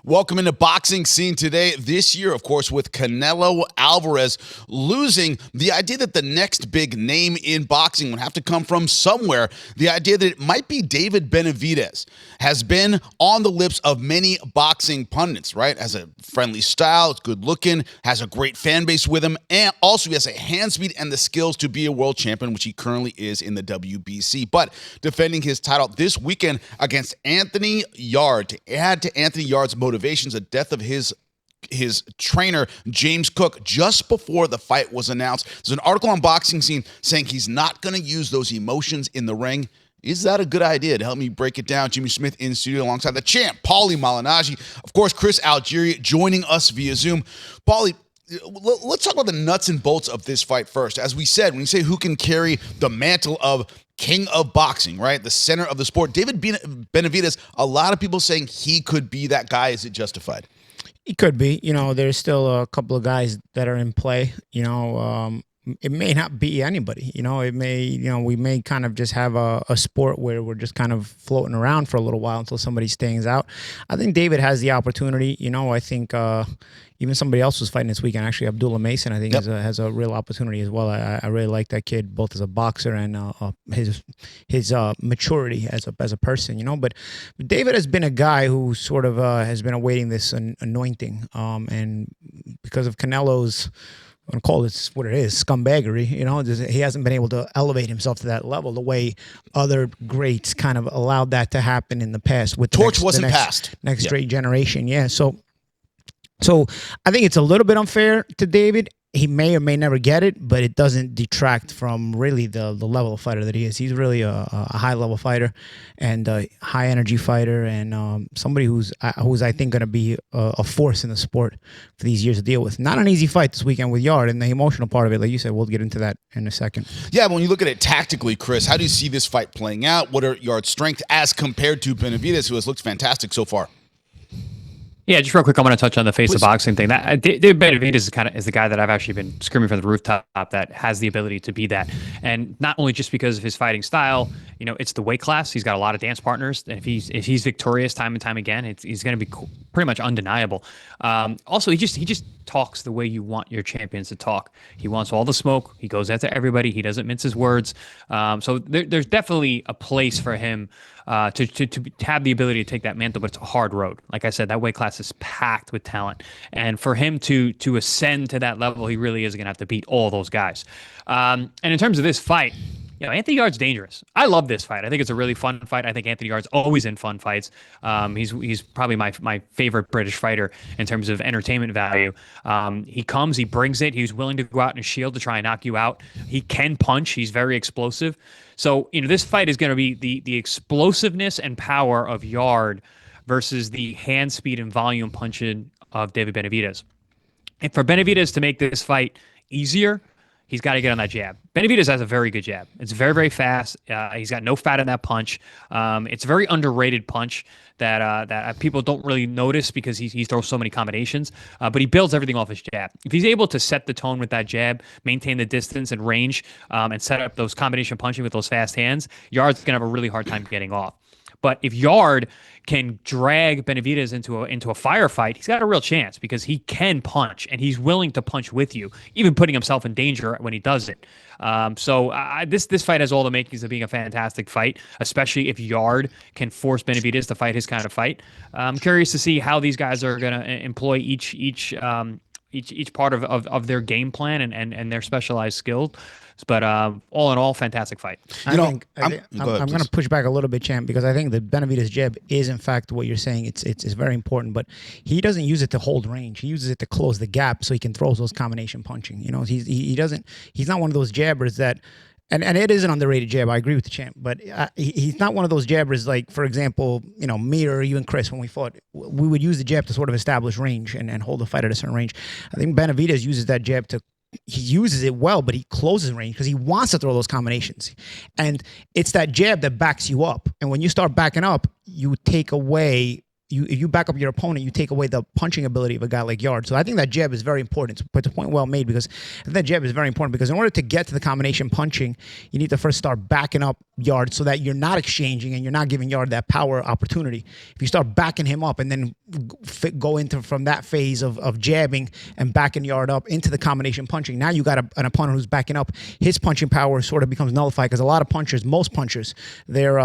Welcome into Boxing Scene Today. This year, of course, with Canelo Alvarez losing, the idea that the next big name in boxing would have to come from somewhere, the idea that it might be David Benavidez has been on the lips of many boxing pundits, right? Has a friendly style, it's good looking, has a great fan base with him, and also he has a hand speed and the skills to be a world champion, which he currently is in the WBC. But defending his title this weekend against Anthony Yarde, to add to Anthony Yarde's motivations, the death of his trainer, James Cook, just before the fight was announced. There's an article on Boxing Scene saying he's not going to use those emotions in the ring. Is that a good idea? To help me break it down, Jimmy Smith in studio alongside the champ, Paulie Malignaggi. Of course, Chris Algieri joining us via Zoom. Paulie, let's talk about the nuts and bolts of this fight first. As we said, when you say who can carry the mantle of king of boxing, right? The center of the sport. David Benavidez, a lot of people saying he could be that guy. Is it justified? He could be. There's still a couple of guys that are in play. It may not be anybody. It may, we may kind of just have a sport where we're just kind of floating around for a little while until somebody stands out. I think David has the opportunity. I think even somebody else was fighting this weekend. Actually, Abdullah Mason, I think, has a real opportunity as well. I really like that kid, both as a boxer and his maturity as a person. But David has been a guy who sort of has been awaiting this anointing, and because of Canelo's, I'm going to call this what it is, scumbaggery. He hasn't been able to elevate himself to that level the way other greats kind of allowed that to happen in the past. With Torch wasn't passed. Next great generation, yeah. So I think it's a little bit unfair to David. He may or may never get it, but it doesn't detract from really the level of fighter that he is. He's really a high-level fighter and a high-energy fighter, and somebody who's I think going to be a force in the sport for these years to deal with. Not an easy fight this weekend with Yarde, and the emotional part of it, like you said, we'll get into that in a second. Yeah, but when you look at it tactically, Chris, how do you see this fight playing out? What are Yarde's strengths as compared to Benavidez, who has looked fantastic so far? Yeah, just real quick, I want to touch on the face of boxing thing. David Benavidez is the guy that I've actually been screaming from the rooftop that has the ability to be that. And not only just because of his fighting style, it's the weight class. He's got a lot of dance partners. And if he's victorious time and time again, he's going to be pretty much undeniable. Also, he just talks the way you want your champions to talk. He wants all the smoke. He goes after everybody. He doesn't mince his words. So there's definitely a place for him to have the ability to take that mantle, but it's a hard road. Like I said, that weight class is packed with talent. And for him to ascend to that level, he really is going to have to beat all those guys. And in terms of this fight, Anthony Yarde's dangerous. I love this fight. I think it's a really fun fight. I think Anthony Yarde's always in fun fights. He's probably my favorite British fighter in terms of entertainment value. He comes, he brings it. He's willing to go out in a shield to try and knock you out. He can punch. He's very explosive. So, this fight is going to be the explosiveness and power of Yarde versus the hand speed and volume punching of David Benavidez. And for Benavidez to make this fight easier, he's got to get on that jab. Benavidez has a very good jab. It's very, very fast. He's got no fat in that punch. It's a very underrated punch that people don't really notice because he throws so many combinations, but he builds everything off his jab. If he's able to set the tone with that jab, maintain the distance and range, and set up those combination punching with those fast hands, Yarde's going to have a really hard time getting off. But if Yarde can drag Benavidez into a firefight, he's got a real chance because he can punch and he's willing to punch with you, even putting himself in danger when he does it. This fight has all the makings of being a fantastic fight, especially if Yarde can force Benavidez to fight his kind of fight. I'm curious to see how these guys are going to employ each part of their game plan and their specialized skill. But all in all, fantastic fight. I'm going to push back a little bit, champ, because I think the Benavidez jab is, in fact, what you're saying. It's very important, but he doesn't use it to hold range. He uses it to close the gap so he can throw those combination punching. He's not one of those jabbers that. And it is an underrated jab. I agree with the champ, but he's not one of those jabbers like, for example, me or you and Chris, when we fought, we would use the jab to sort of establish range and hold the fight at a certain range. I think Benavidez uses that jab he uses it well, but he closes range because he wants to throw those combinations. And it's that jab that backs you up. And when you start backing up, you take away if you back up your opponent, you take away the punching ability of a guy like Yarde. So I think that jab is very important. But the point well made, because I think that jab is very important, because in order to get to the combination punching, you need to first start backing up Yarde so that you're not exchanging and you're not giving Yarde that power opportunity. If you start backing him up and then go into from that phase of jabbing and backing Yarde up into the combination punching, now you got an opponent who's backing up. His punching power sort of becomes nullified, because a lot of punchers, most punchers, their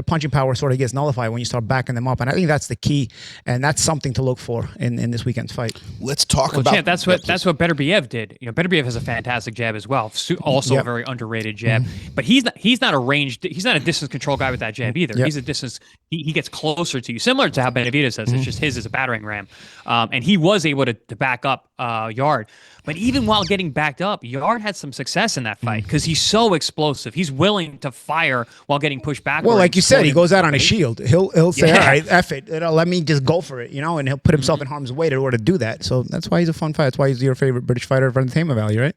punching power sort of gets nullified when you start backing them up. And I think that's the key, and that's something to look for in this weekend's fight. Let's talk about Champ, that's what Benavidez did. Benavidez has a fantastic jab as well. Also a very underrated jab, but he's not a distance control guy with that jab either. He's a distance. He gets closer to you, similar to how Benavidez says. It's just his is a battering ram, and he was able to back up Yarde. But even while getting backed up, Yarde had some success in that fight because he's so explosive. He's willing to fire while getting pushed back. Well, like you said, he goes out on a shield. He'll say, all right, F it. Let me just go for it, and he'll put himself in harm's way in order to do that. So that's why he's a fun fight. That's why he's your favorite British fighter for entertainment value, right?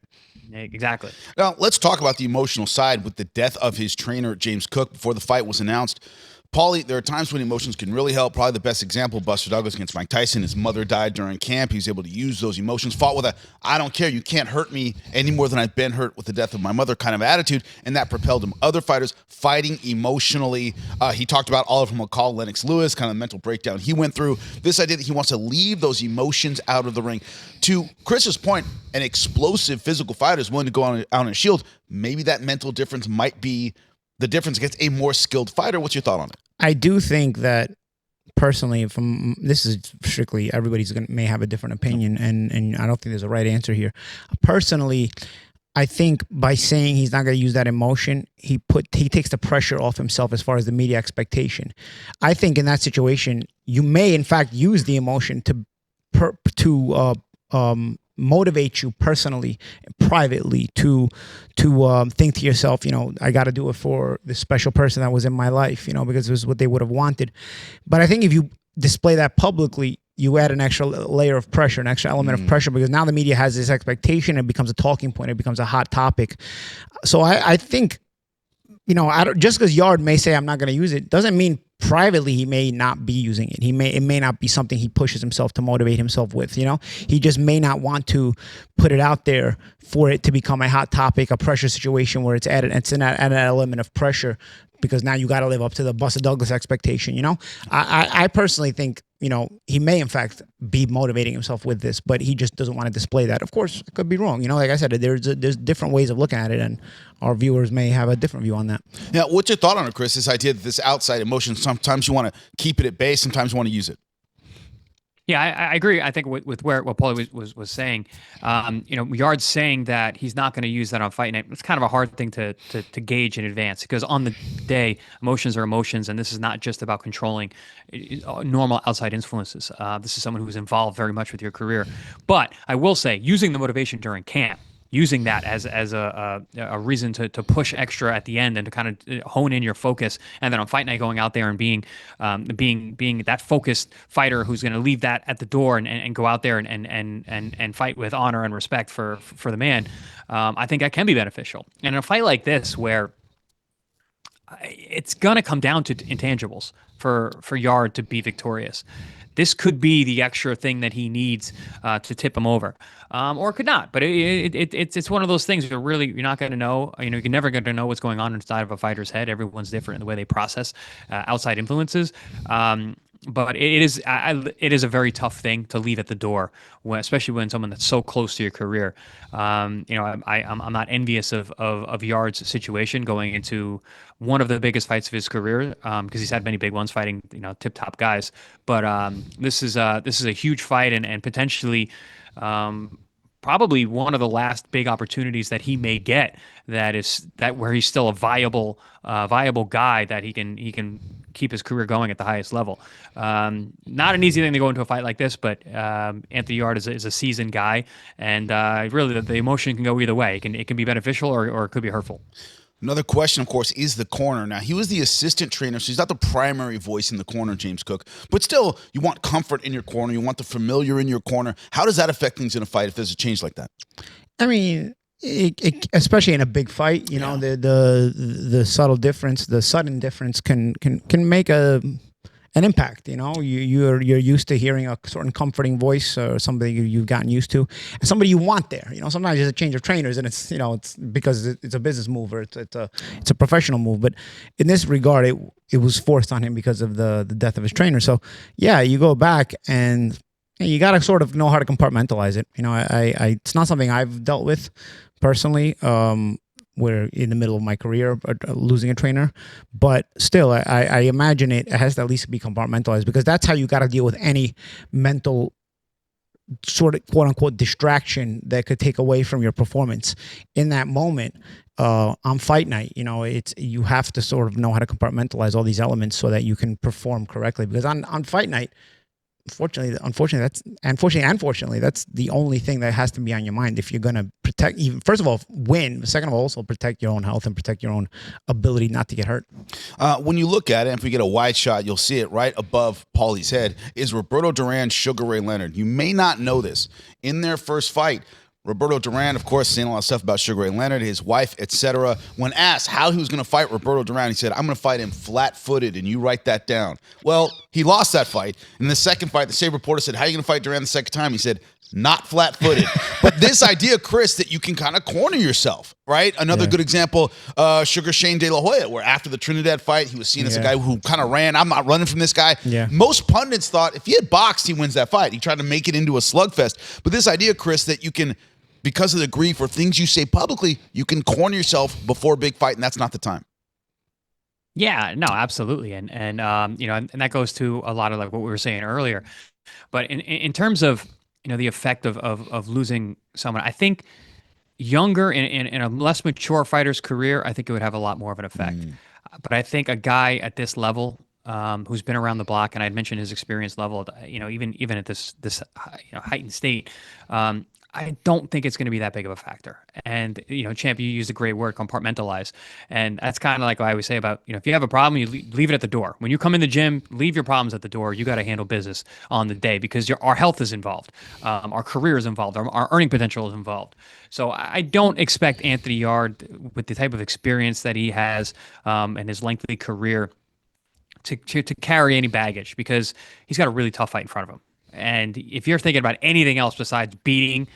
Exactly. Now, let's talk about the emotional side with the death of his trainer, James Cook, before the fight was announced. Paulie, there are times when emotions can really help. Probably the best example, Buster Douglas against Mike Tyson. His mother died during camp. He was able to use those emotions, fought with a, I don't care, you can't hurt me any more than I've been hurt with the death of my mother kind of attitude, and that propelled him. Other fighters fighting emotionally. He talked about Oliver McCall, Lennox Lewis, kind of mental breakdown he went through. This idea that he wants to leave those emotions out of the ring. To Chris's point, an explosive physical fighter is willing to go out on a shield. Maybe that mental difference might be the difference against a more skilled fighter. What's your thought on it? I do think that personally, this is strictly everybody's may have a different opinion, and I don't think there's a right answer here. Personally, I think by saying he's not going to use that emotion, he takes the pressure off himself as far as the media expectation. I think in that situation, you may in fact use the emotion to motivate you personally, privately, to think to yourself, I got to do it for this special person that was in my life, because it was what they would have wanted. But I think if you display that publicly, you add an extra layer of pressure, an extra element of pressure, because now the media has this expectation. It becomes a talking point. It becomes a hot topic. So I think, just because Yarde may say I'm not going to use it, doesn't mean privately he may not be using it. It may not be something he pushes himself to motivate himself with. He just may not want to put it out there for it to become a hot topic, a pressure situation where it's an element of pressure, because now you got to live up to the Buster Douglas expectation. I personally think he may in fact be motivating himself with this, but he just doesn't want to display that. Of course, it could be wrong. Like I said, there's different ways of looking at it, and our viewers may have a different view on that. Now, what's your thought on it, Chris? This idea that this outside emotion, sometimes you want to keep it at bay, sometimes you want to use it. Yeah, I agree. I think with what Paulie was saying, Yarde's saying that he's not going to use that on fight night. It's kind of a hard thing to gauge in advance, because on the day, emotions are emotions, and this is not just about controlling normal outside influences. This is someone who's involved very much with your career. But I will say, using the motivation during camp, using that as a reason to push extra at the end and to kind of hone in your focus, and then on fight night going out there and being that focused fighter who's going to leave that at the door and go out there and fight with honor and respect for the man. I think that can be beneficial. And in a fight like this, where it's going to come down to intangibles for Yarde to be victorious, this could be the extra thing that he needs to tip him over, or it could not. But it's one of those things where really you're not going to know. You're never going to know what's going on inside of a fighter's head. Everyone's different in the way they process outside influences. But it is a very tough thing to leave at the door, especially when someone that's so close to your career. I'm not envious of Yarde's situation going into one of the biggest fights of his career, because he's had many big ones fighting tip top guys. But this is a huge fight and potentially probably one of the last big opportunities that he may get. Where he's still a viable guy that he can keep his career going at the highest level. Not an easy thing to go into a fight like this, but Anthony Yarde is a seasoned guy, and really the emotion can go either way. It can be beneficial or it could be hurtful. Another question, of course, is the corner. Now, he was the assistant trainer, so he's not the primary voice in the corner, James Cook. But still, you want comfort in your corner. You want the familiar in your corner. How does that affect things in a fight if there's a change like that? I mean, especially in a big fight, the subtle difference, the sudden difference can make an impact. You're used to hearing a certain comforting voice or somebody you've gotten used to, and somebody you want there. Sometimes it's a change of trainers, and it's because it's a business move, or it's a professional move. But in this regard, it was forced on him because of the death of his trainer. So yeah, you go back and you got to sort of know how to compartmentalize it. It's not something I've dealt with personally. We're in the middle of my career, losing a trainer, but still, I imagine it has to at least be compartmentalized, because that's how you got to deal with any mental sort of quote unquote distraction that could take away from your performance in that moment. On fight night, you have to sort of know how to compartmentalize all these elements so that you can perform correctly, because on fight night, unfortunately, that's the only thing that has to be on your mind if you're going to protect, even first of all, win. Second of all, also protect your own health and protect your own ability not to get hurt. When you look at it, if we get a wide shot, you'll see it right above Paulie's head is Roberto Duran, Sugar Ray Leonard. You may not know this. In their first fight, Roberto Duran, of course, saying a lot of stuff about Sugar Ray Leonard, his wife, etc. When asked how he was going to fight Roberto Duran, he said, "I'm going to fight him flat-footed," and you write that down. Well, he lost that fight. In the second fight, the same reporter said, "How are you going to fight Duran the second time?" He said, "Not flat-footed." But this idea, Chris, that you can kind of corner yourself, right? Another good example, Sugar Shane De La Hoya, where after the Trinidad fight, he was seen as a guy who kind of ran. I'm not running from this guy. Yeah. Most pundits thought if he had boxed, he wins that fight. He tried to make it into a slugfest. But this idea, Chris, that you can, because of the grief or things you say publicly, you can corner yourself before a big fight, and that's not the time. Yeah, no, absolutely. And that goes to a lot of like what we were saying earlier. But in terms of, the effect of losing someone, I think younger in a less mature fighter's career, I think it would have a lot more of an effect. But I think a guy at this level, who's been around the block, and I'd mentioned his experience level, even at this heightened state, I don't think it's going to be that big of a factor. And, Champ, you used a great word, compartmentalize. And that's kind of like what I always say about, if you have a problem, you leave it at the door. When you come in the gym, leave your problems at the door. You got to handle business on the day, because our health is involved. Our career is involved. Our earning potential is involved. So I don't expect Anthony Yarde, with the type of experience that he has and his lengthy career, to carry any baggage, because he's got a really tough fight in front of him. And if you're thinking about anything else besides beating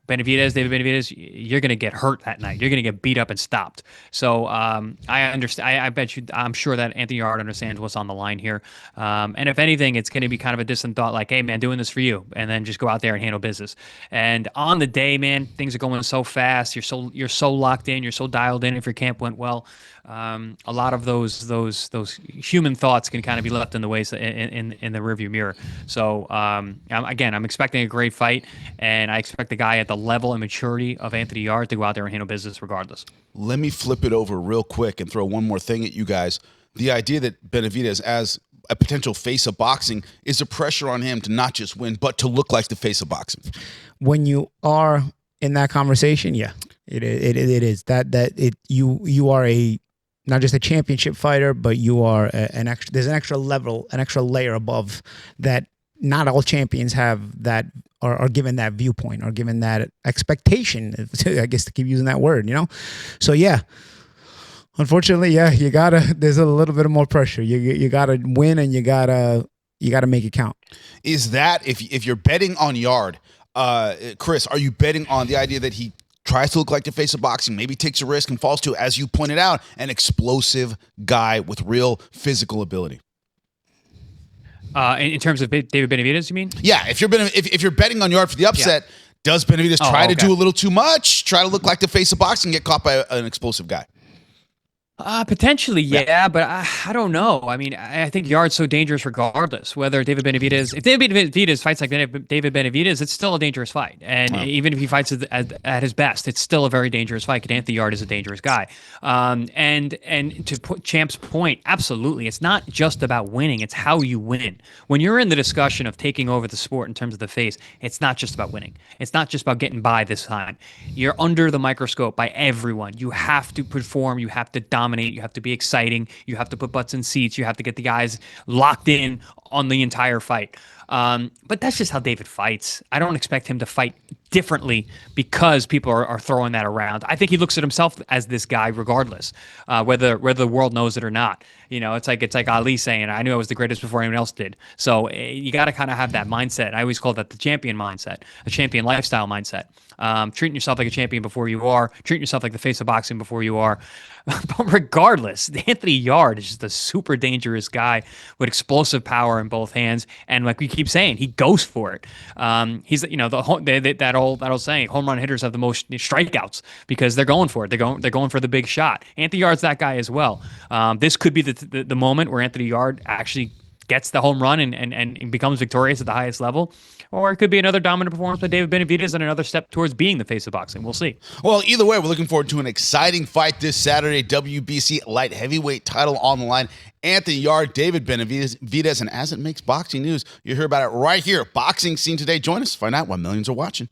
David Benavidez, you're going to get hurt that night. You're going to get beat up and stopped. So I understand. I'm sure that Anthony Yarde understands what's on the line here. And if anything, it's going to be kind of a distant thought, like, "Hey, man, doing this for you," and then just go out there and handle business. And on the day, man, things are going so fast. You're so locked in. You're so dialed in. If your camp went well, a lot of those human thoughts can kind of be left in the ways in the rearview mirror. So I'm expecting a great fight, and I expect the guy at the level and maturity of Anthony Yarde to go out there and handle business regardless. Let me flip it over real quick and throw one more thing at you guys. The idea that Benavidez, as a potential face of boxing, is a pressure on him to not just win, but to look like the face of boxing. When you are in that conversation, yeah, it is that you are not just a championship fighter, but you are there's an extra level, an extra layer above that. Not all champions have that, are given that viewpoint, or given that expectation, I guess, to keep using that word, So yeah, unfortunately, yeah, there's a little bit of more pressure. You gotta win, and you gotta make it count. Is that, if you're betting on Yarde, Chris, are you betting on the idea that he tries to look like the face of boxing, maybe takes a risk and falls to, as you pointed out, an explosive guy with real physical ability? In terms of David Benavidez, you mean? Yeah, if you're betting on Yarde for the upset, does Benavidez try to do a little too much, try to look like the face of boxing, get caught by an explosive guy? Potentially, yeah, but I don't know. I mean, I think Yarde's so dangerous regardless. Whether if David Benavidez fights like David Benavidez, it's still a dangerous fight. And even if he fights at his best, it's still a very dangerous fight, because Anthony Yarde is a dangerous guy. And to put Champ's point, absolutely, it's not just about winning, it's how you win. When you're in the discussion of taking over the sport in terms of the face, it's not just about winning. It's not just about getting by this time. You're under the microscope by everyone. You have to perform, you have to dominate, you have to be exciting, you have to put butts in seats, you have to get the guys locked in on the entire fight. But that's just how David fights. I don't expect him to fight differently because people are throwing that around. I think he looks at himself as this guy regardless, whether the world knows it or not. It's like Ali saying, I knew I was the greatest before anyone else did. So you got to kind of have that mindset. I always call that the champion mindset, a champion lifestyle mindset. Treating yourself like a champion before you are, treating yourself like the face of boxing before you are. But regardless, Anthony Yarde is just a super dangerous guy with explosive power in both hands, and like we keep saying, he goes for it. He's that old saying, home run hitters have the most strikeouts because they're going for it. They're going for the big shot. Anthony Yarde's that guy as well. This could be the moment where Anthony Yarde actually gets the home run and becomes victorious at the highest level. Or it could be another dominant performance by David Benavidez and another step towards being the face of boxing. We'll see. Well, either way, we're looking forward to an exciting fight this Saturday. WBC light heavyweight title on the line. Anthony Yarde, David Benavidez, and as it makes boxing news, you'll hear about it right here. Boxing Scene Today. Join us. Find out why millions are watching.